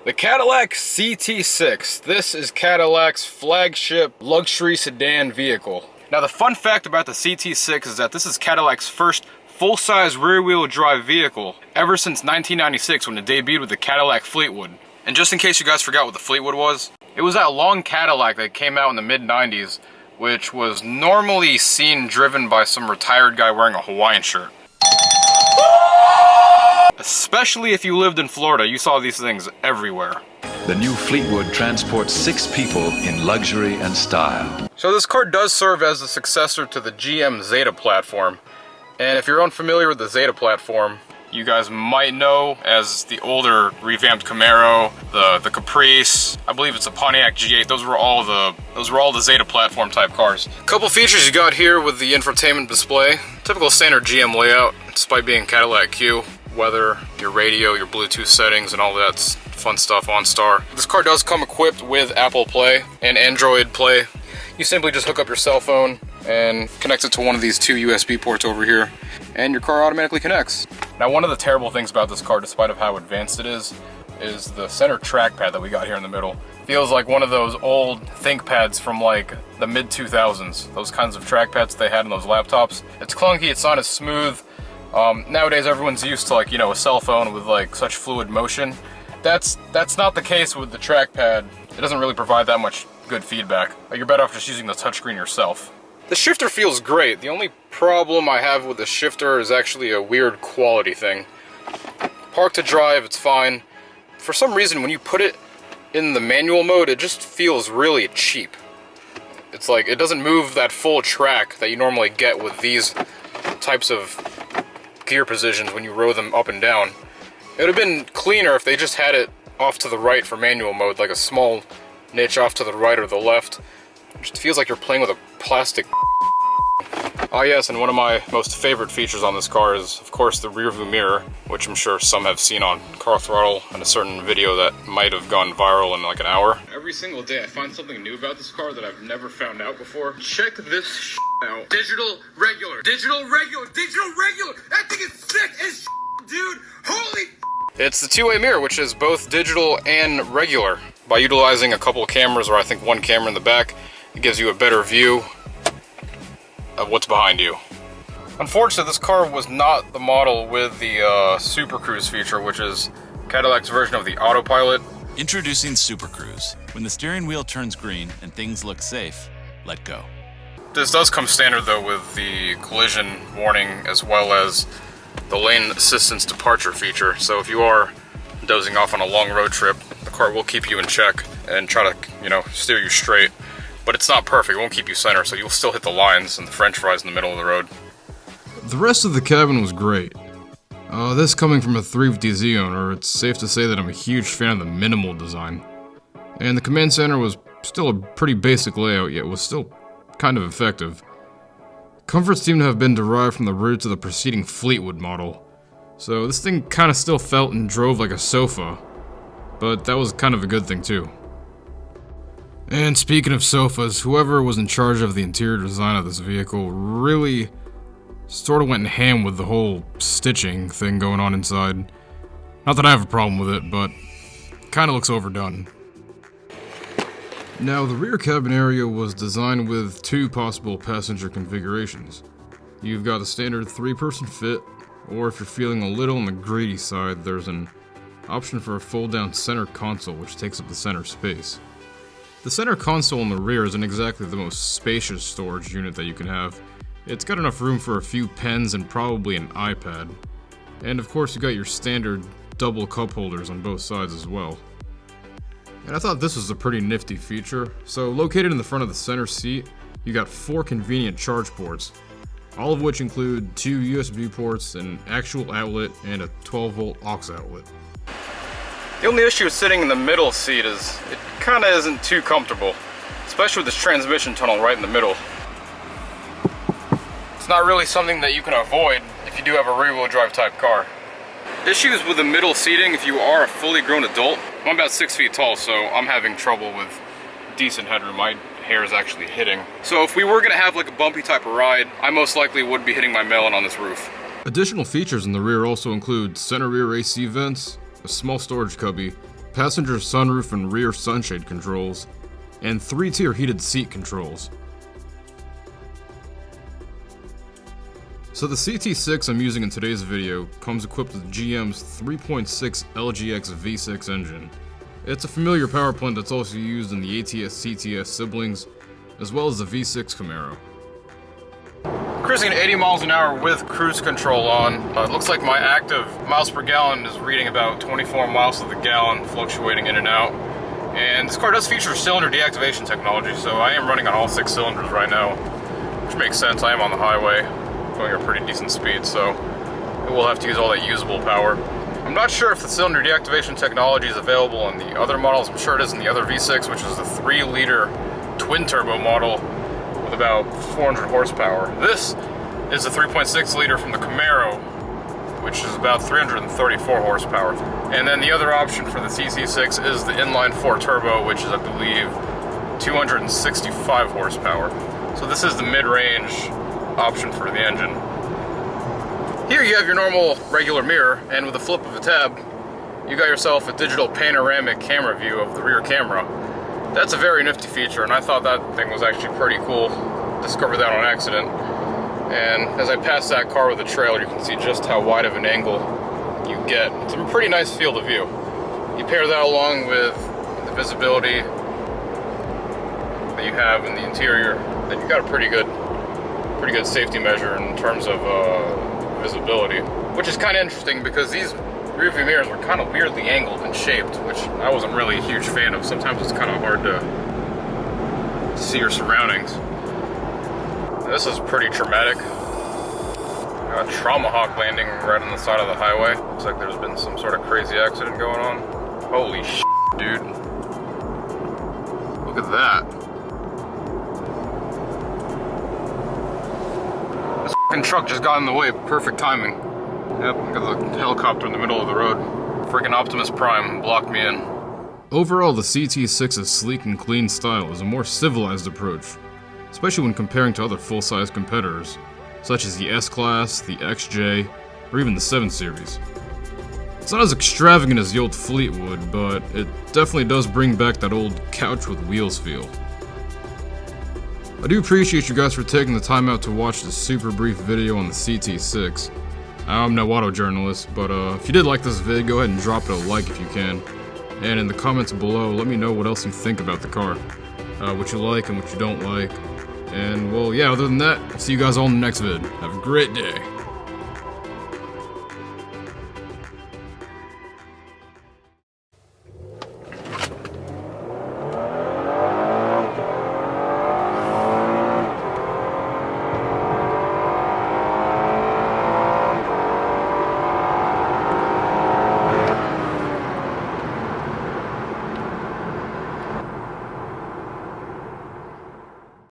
The Cadillac CT6. This is Cadillac's flagship luxury sedan vehicle. Now the fun fact about the CT6 is that this is Cadillac's first full-size rear-wheel drive vehicle ever since 1996 when it debuted with the Cadillac Fleetwood. And just in case you guys forgot what the Fleetwood was, it was that long Cadillac that came out in the mid-90s, which was normally seen driven by some retired guy wearing a Hawaiian shirt. Especially if you lived in Florida, you saw these things everywhere. The new Fleetwood transports 6 people in luxury and style. So this car does serve as the successor to the GM Zeta platform. And if you're unfamiliar with the Zeta platform, you guys might know as the older revamped Camaro, the Caprice, I believe it's a Pontiac G8. Those were all the Zeta platform type cars. Couple features you got here with the infotainment display. Typical standard GM layout, despite being Cadillac Q. Weather, your radio, your Bluetooth settings, and all that fun stuff on Star. This car does come equipped with Apple Play and Android Play. You simply just hook up your cell phone and connect it to one of these 2 USB ports over here, and your car automatically connects. Now, one of the terrible things about this car, despite of how advanced it is the center trackpad that we got here in the middle. Feels like one of those old ThinkPads from like the mid-2000s. Those kinds of trackpads they had in those laptops. It's clunky, it's not as smooth. Nowadays everyone's used to, like, you know, a cell phone with like such fluid motion. That's not the case with the trackpad. It doesn't really provide that much good feedback. Like, you're better off just using the touchscreen yourself. The shifter feels great. The only problem I have with the shifter is actually a weird quality thing. Park to drive, it's fine. For some reason, when you put it in the manual mode, it just feels really cheap. It's like, it doesn't move that full track that you normally get with these types of gear positions when you row them up and down. It would have been cleaner if they just had it off to the right for manual mode, like a small niche off to the right or the left. It just feels like you're playing with a plastic. Ah yes, and one of my most favorite features on this car is, of course, the rear view mirror, which I'm sure some have seen on Car Throttle and a certain video that might have gone viral in like an hour. Every single day I find something new about this car that I've never found out before. Check this out. Digital regular. Digital regular. Digital regular. That thing is sick as dude. Holy. It's the two-way mirror, which is both digital and regular. By utilizing a couple of cameras, or I think one camera in the back, it gives you a better view of what's behind you. Unfortunately, this car was not the model with the Supercruise feature, which is Cadillac's version of the autopilot. Introducing Supercruise. When the steering wheel turns green and things look safe, let go. This does come standard though with the collision warning as well as the lane assistance departure feature. So if you are dozing off on a long road trip, the car will keep you in check and try to, you know, steer you straight. But it's not perfect, it won't keep you center, so you'll still hit the lines and the french fries in the middle of the road. The rest of the cabin was great. This coming from a 350Z owner, it's safe to say that I'm a huge fan of the minimal design. And the command center was still a pretty basic layout, yet was still kind of effective. Comforts seem to have been derived from the roots of the preceding Fleetwood model. So this thing kind of still felt and drove like a sofa, but that was kind of a good thing too. And speaking of sofas, whoever was in charge of the interior design of this vehicle really sort of went ham with the whole stitching thing going on inside. Not that I have a problem with it, but kind of looks overdone. Now, the rear cabin area was designed with 2 possible passenger configurations. You've got a standard 3-person fit, or if you're feeling a little on the greedy side, there's an option for a fold-down center console which takes up the center space. The center console in the rear isn't exactly the most spacious storage unit that you can have. It's got enough room for a few pens and probably an iPad. And of course you got your standard double cup holders on both sides as well. And I thought this was a pretty nifty feature. So located in the front of the center seat, you got 4 convenient charge ports, all of which include 2 USB ports, an actual outlet, and a 12-volt aux outlet. The only issue with sitting in the middle seat is it kind of isn't too comfortable, especially with this transmission tunnel right in the middle. It's not really something that you can avoid if you do have a rear-wheel drive type car. Issues with the middle seating if you are a fully grown adult. I'm about 6 feet tall, so I'm having trouble with decent headroom. My hair is actually hitting. So if we were gonna have like a bumpy type of ride, I most likely would be hitting my melon on this roof. Additional features in the rear also include center rear AC vents, a small storage cubby, passenger sunroof and rear sunshade controls, and 3-tier heated seat controls. So the CT6 I'm using in today's video comes equipped with GM's 3.6 LGX V6 engine. It's a familiar power plant that's also used in the ATS-CTS siblings, as well as the V6 Camaro. Cruising at 80 miles an hour with cruise control on. It looks like my active miles per gallon is reading about 24 miles to the gallon, fluctuating in and out. And this car does feature cylinder deactivation technology, so I am running on all 6 cylinders right now, which makes sense. I am on the highway, going at a pretty decent speed, so it will have to use all that usable power. I'm not sure if the cylinder deactivation technology is available in the other models. I'm sure it is in the other V6, which is the 3-liter twin-turbo model with about 400 horsepower. This is the 3.6-liter from the Camaro, which is about 334 horsepower. And then the other option for the CT6 is the inline 4 turbo, which is, I believe, 265 horsepower. So this is the mid-range option for the engine. Here you have your normal regular mirror, and with a flip of a tab, you got yourself a digital panoramic camera view of the rear camera. That's a very nifty feature, and I thought that thing was actually pretty cool. Discovered that on accident. And as I pass that car with the trailer, you can see just how wide of an angle you get. It's a pretty nice field of view. You pair that along with the visibility that you have in the interior, then you got a pretty good safety measure in terms of visibility, which is kind of interesting because these rear view mirrors are kind of weirdly angled and shaped, which I wasn't really a huge fan of. Sometimes it's kind of hard to see your surroundings. This is pretty traumatic. Got a trauma hawk landing right on the side of the highway. Looks like there's been some sort of crazy accident going on. Holy shit, dude. Look at that. This fucking truck just got in the way. Perfect timing. Yep, got the helicopter in the middle of the road. Freaking Optimus Prime blocked me in. Overall, the CT6's sleek and clean style is a more civilized approach, especially when comparing to other full-size competitors, such as the S-Class, the XJ, or even the 7 Series. It's not as extravagant as the old Fleetwood, but it definitely does bring back that old couch with wheels feel. I do appreciate you guys for taking the time out to watch this super brief video on the CT6. I'm no auto journalist, but if you did like this vid, go ahead and drop it a like if you can. And in the comments below, let me know what else you think about the car. What you like and what you don't like. And well, yeah, other than that, I'll see you guys all in the next vid. Have a great day.